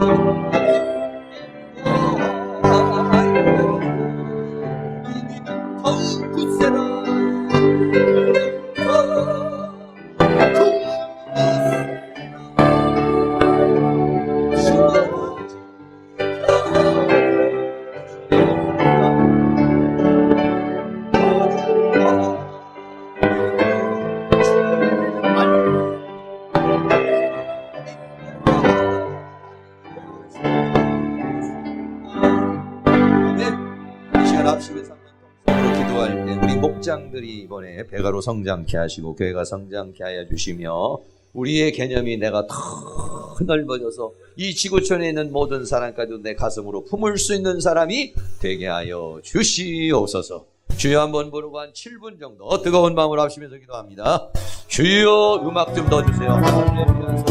더욱 굳세라 이 시간 합심해서 기도할 때 우리 목장들이 이번에 배가로 성장케 하시고 교회가 성장케 하여 주시며 우리의 개념이 내가 더 넓어져서 이 지구촌에 있는 모든 사람까지도 내 가슴으로 품을 수 있는 사람이 되게 하여 주시옵소서. 주여 한번 부르고 한 7분 정도 뜨거운 마음으로 합심해서 기도합니다. 주여 음악 좀 넣어주세요. 할렐루야.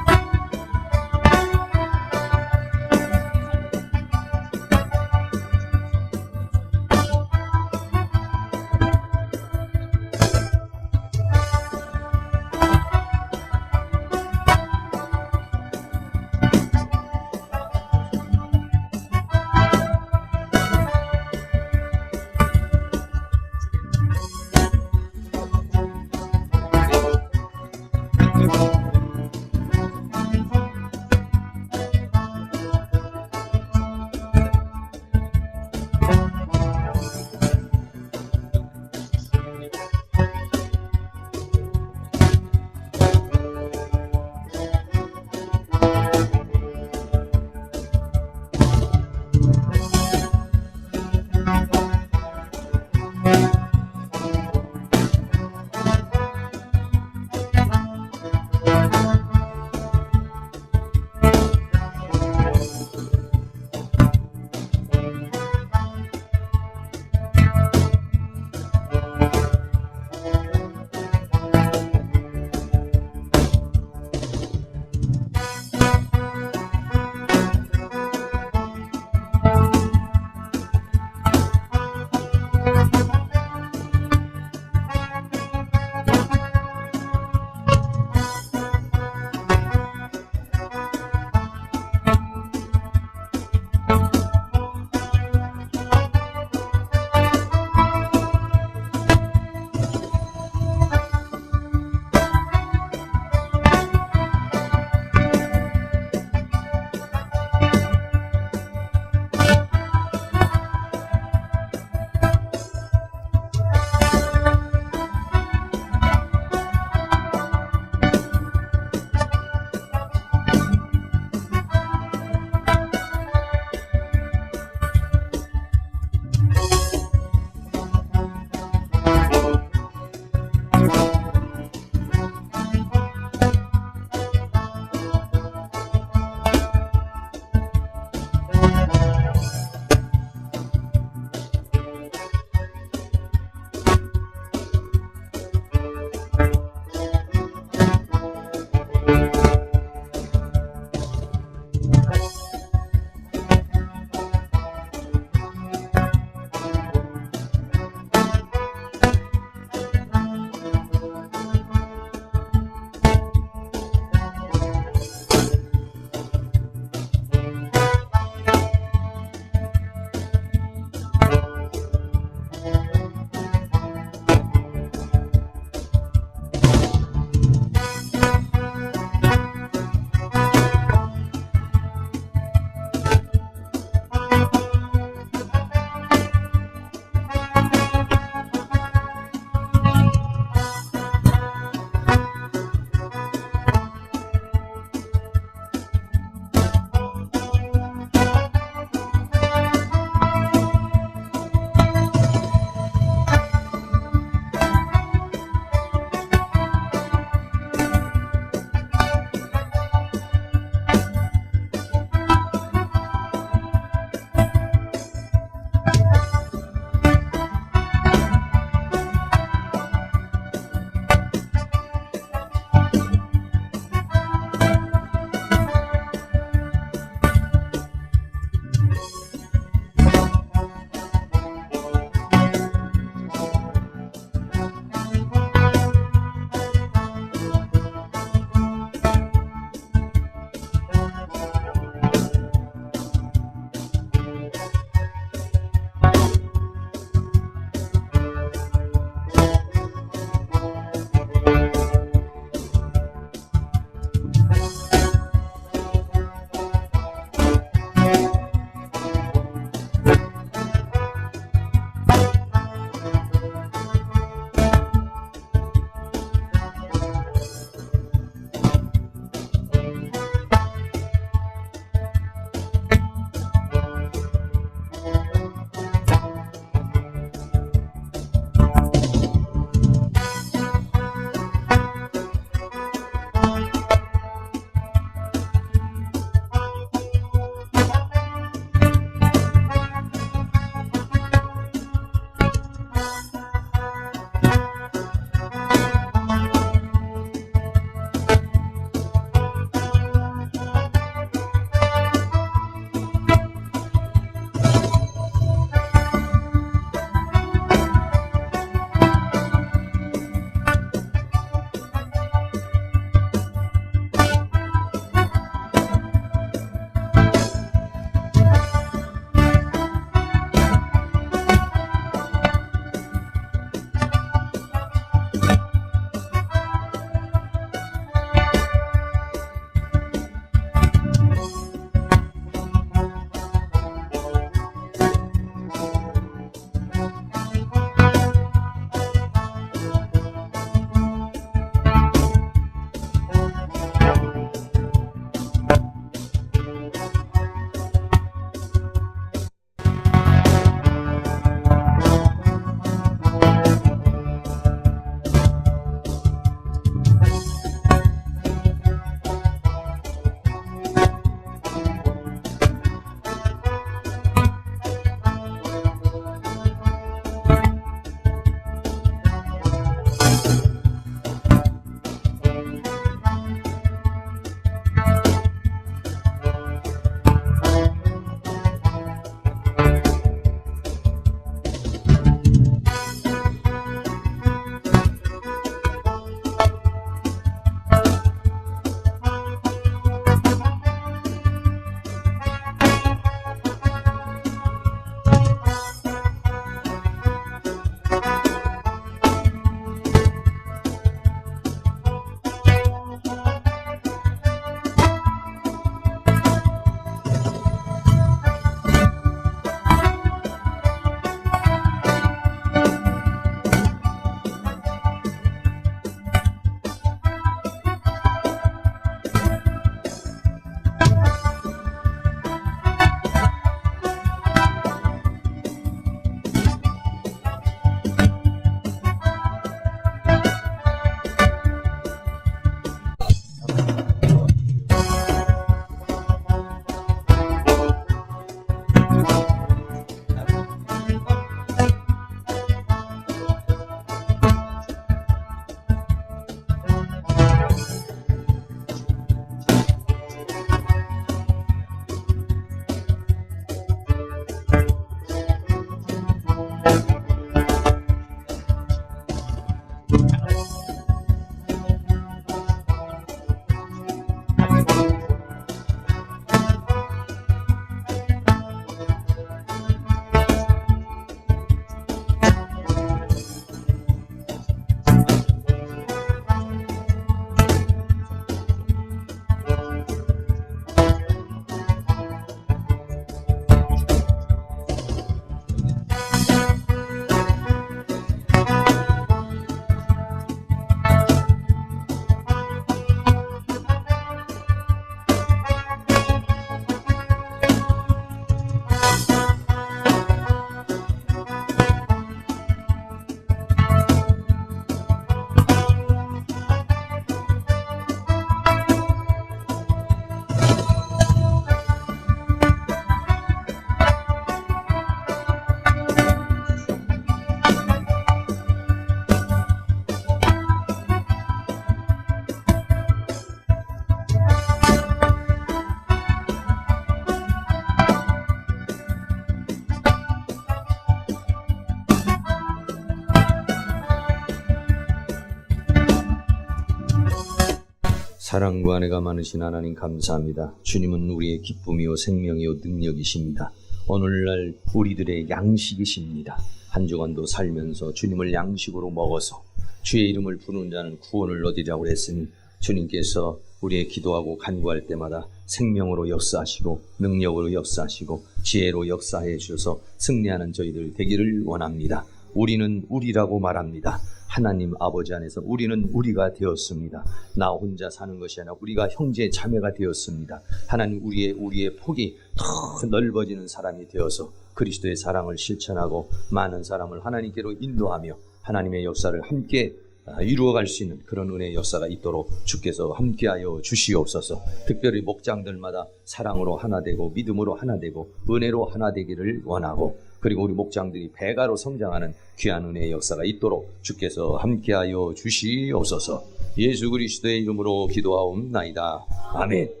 사랑과 은혜가 많으신 하나님 감사합니다. 주님은 우리의 기쁨이요 생명이요 능력이십니다. 오늘날 우리들의 양식이십니다. 한 주간도 살면서 주님을 양식으로 먹어서 주의 이름을 부르는 자는 구원을 얻으리라고 했으니 주님께서 우리의 기도하고 간구할 때마다 생명으로 역사하시고 능력으로 역사하시고 지혜로 역사해 주셔서 승리하는 저희들 되기를 원합니다. 우리는 우리라고 말합니다. 하나님 아버지 안에서 우리는 우리가 되었습니다. 나 혼자 사는 것이 아니라 우리가 형제 자매가 되었습니다. 하나님 우리의 폭이 더 넓어지는 사람이 되어서 그리스도의 사랑을 실천하고 많은 사람을 하나님께로 인도하며 하나님의 역사를 함께 이루어갈 수 있는 그런 은혜의 역사가 있도록 주께서 함께하여 주시옵소서. 특별히 목장들마다 사랑으로 하나 되고 믿음으로 하나 되고 은혜로 하나 되기를 원하고, 그리고 우리 목장들이 배가로 성장하는 귀한 은혜의 역사가 있도록 주께서 함께하여 주시옵소서. 예수 그리스도의 이름으로 기도하옵나이다. 아멘.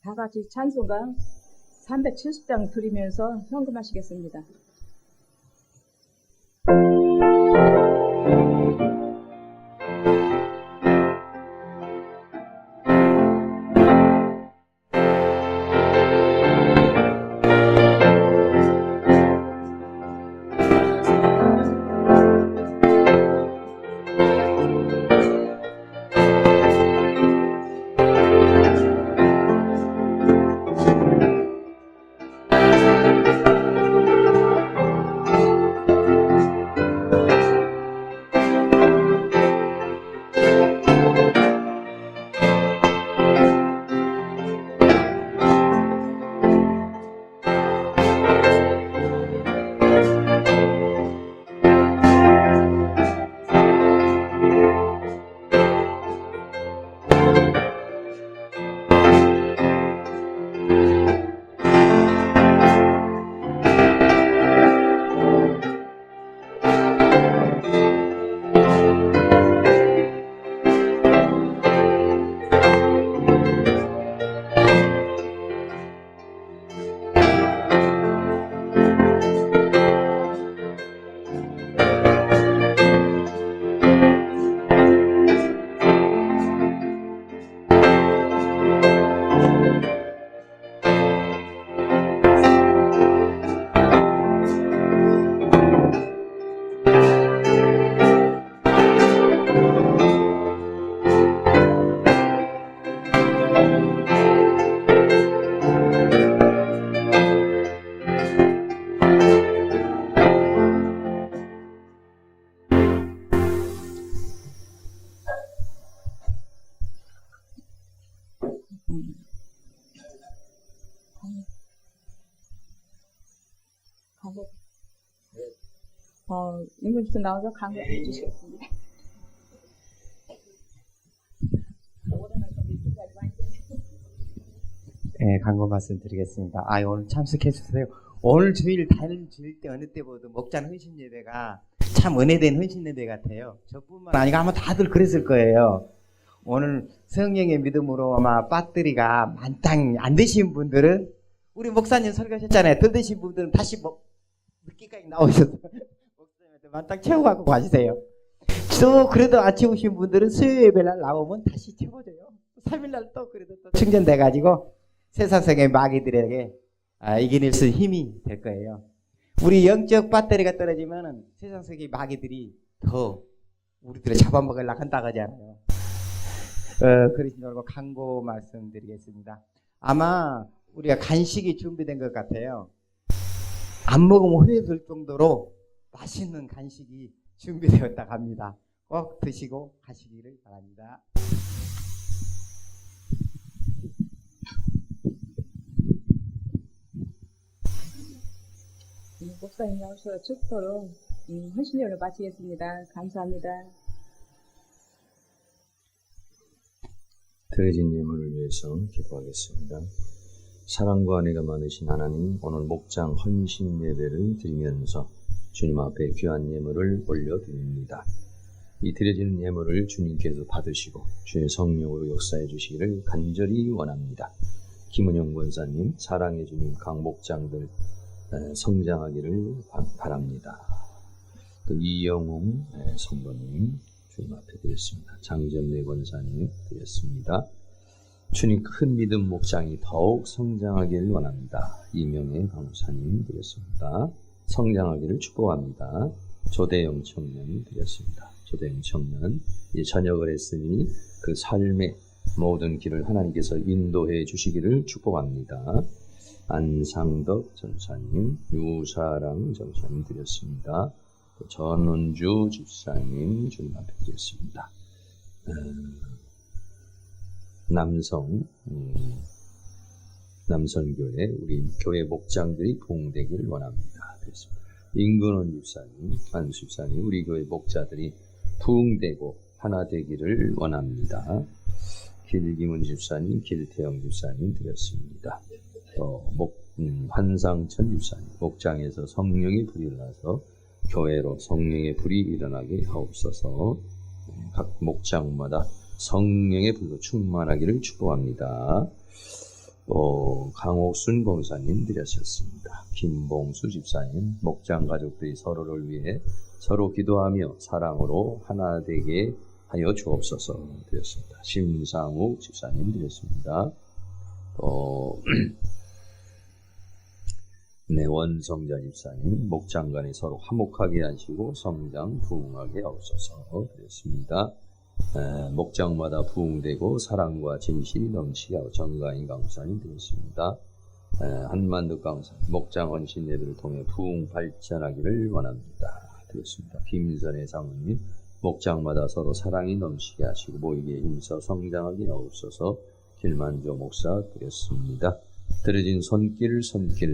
다 같이 찬송가 370장 드리면서 헌금하시겠습니다. 인근부터 나와서 강의해 주시겠습니다. 네, 간구 말씀드리겠습니다. 오늘 참석해 주세요. 오늘 주일 다른 주일 때 어느 때보다 목장 헌신 예배가 참 은혜된 헌신 예배 같아요. 저뿐만 아니고 아마 다들 그랬을 거예요. 오늘 성령의 믿음으로 아마 배터리가 만땅 안 되신 분들은 우리 목사님 설교하셨잖아요. 덜 되신 분들은 다시 늦게까지 나오셔서 목사님한테 만땅 채워갖고 가주세요. 또 그래도 안 채우신 분들은 수요 예배날 나오면 다시 채워줘요. 3일날 또 그래도 또 충전돼가지고 세상속의 마귀들에게 이겨낼 수 힘이 될 거예요. 우리 영적 배터리가 떨어지면은 세상속의 마귀들이 더 우리들을 잡아먹으려고 한다고 하잖아요. 그러신 줄 알고 간구 말씀드리겠습니다. 아마 우리가 간식이 준비된 것 같아요. 안 먹으면 후회될 정도로 맛있는 간식이 준비되었다고 합니다. 꼭 드시고 가시기를 바랍니다. 목사님 나오셔서 축도로 헌신예배를 마치겠습니다. 감사합니다. 드려진 예물을 위해서 기도하겠습니다. 사랑과 은혜가 많으신 하나님, 오늘 목장 헌신 예배를 드리면서 주님 앞에 귀한 예물을 올려드립니다. 이 드려지는 예물을 주님께서 받으시고 주의 성령으로 역사해 주시기를 간절히 원합니다. 김은영 권사님, 사랑의 주님 각 목장들 성장하기를 바랍니다. 또 이영웅 성도님 주님 앞에 드렸습니다. 장전래 권사님 드렸습니다. 주님 큰 믿음 목장이 더욱 성장하기를 원합니다. 이명애 강사님 드렸습니다. 성장하기를 축복합니다. 조대영 청년 드렸습니다. 조대영 청년, 이제 전역을 했으니 그 삶의 모든 길을 하나님께서 인도해 주시기를 축복합니다. 안상덕 전사님, 유사랑 전사님 드렸습니다. 또 전원주 집사님 주님 앞에 드렸습니다. 남선교회 우리 교회 목장들이 부흥되기를 원합니다. 그렇습니다. 임근원 집사님, 안수 집사님, 우리 교회 목자들이 부흥되고 하나 되기를 원합니다. 길기문 집사님, 길태영 집사님 드렸습니다. 또 환상천 집사님, 목장에서 성령의 불이 일어나서 교회로 성령의 불이 일어나게 하옵소서. 각 목장마다 성령의 불로 충만하기를 축복합니다. 또 강옥순 권사님 드렸습니다. 김봉수 집사님, 목장 가족들이 서로를 위해 서로 기도하며 사랑으로 하나 되게 하여 주옵소서 드렸습니다. 심상욱 집사님 드렸습니다. 또 원성자 집사님, 목장 간에 서로 화목하게 하시고 성장 부흥하게 하옵소서 드렸습니다. 목장마다 부흥되고 사랑과 진실이 넘치게 하고 정가인 강사님 드렸습니다. 한만득 강사님, 목장 헌신 예배를 통해 부흥 발전하기를 원합니다. 드렸습니다. 김인선의 사모님, 목장마다 서로 사랑이 넘치게 하시고 모이기에 힘써 성장하게 하옵소서. 길만조 목사 드렸습니다. 들어진 손길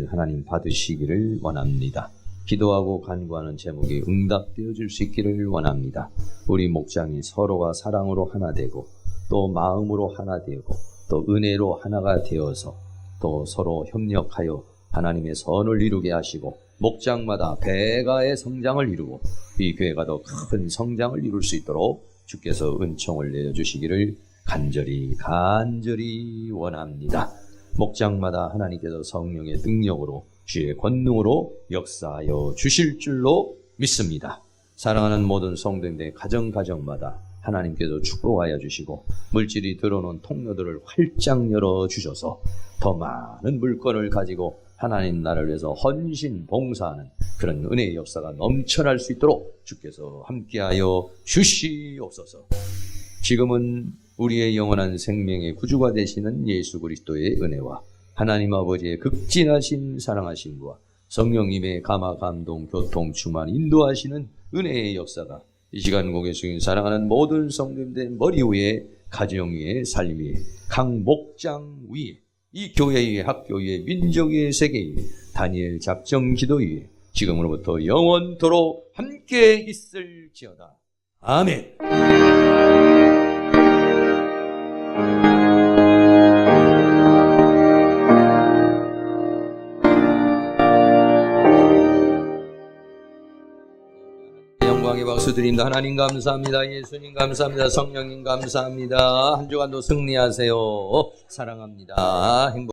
하나님 받으시기를 원합니다. 기도하고 간구하는 제목이 응답되어 줄 수 있기를 원합니다. 우리 목장이 서로가 사랑으로 하나 되고 또 마음으로 하나 되고 또 은혜로 하나가 되어서 또 서로 협력하여 하나님의 선을 이루게 하시고 목장마다 배가의 성장을 이루고 이 교회가 더 큰 성장을 이룰 수 있도록 주께서 은총을 내려주시기를 간절히 원합니다. 목장마다 하나님께서 성령의 능력으로 주의 권능으로 역사하여 주실 줄로 믿습니다. 사랑하는 모든 성도님들 가정마다 하나님께서 축복하여 주시고 물질이 들어오는 통로들을 활짝 열어주셔서 더 많은 물건을 가지고 하나님 나라를 위해서 헌신 봉사하는 그런 은혜의 역사가 넘쳐날 수 있도록 주께서 함께하여 주시옵소서. 지금은 우리의 영원한 생명의 구주가 되시는 예수 그리스도의 은혜와 하나님 아버지의 극진하신 사랑하심과 성령님의 감화 감동 교통 충만 인도하시는 은혜의 역사가 이 시간 고개 숙인 사랑하는 모든 성도님들의 머리 위에 가정 위에 삶 위에 각 목장 위에 이 교회 위에 학교 위에 민족 위에 세계 위에 다니엘 작정 기도 위에 지금으로부터 영원토록 함께 있을지어다. 아멘. 영광의 박수 드립니다. 하나님 감사합니다. 예수님 감사합니다. 성령님 감사합니다. 한 주간도 승리하세요. 사랑합니다. 행복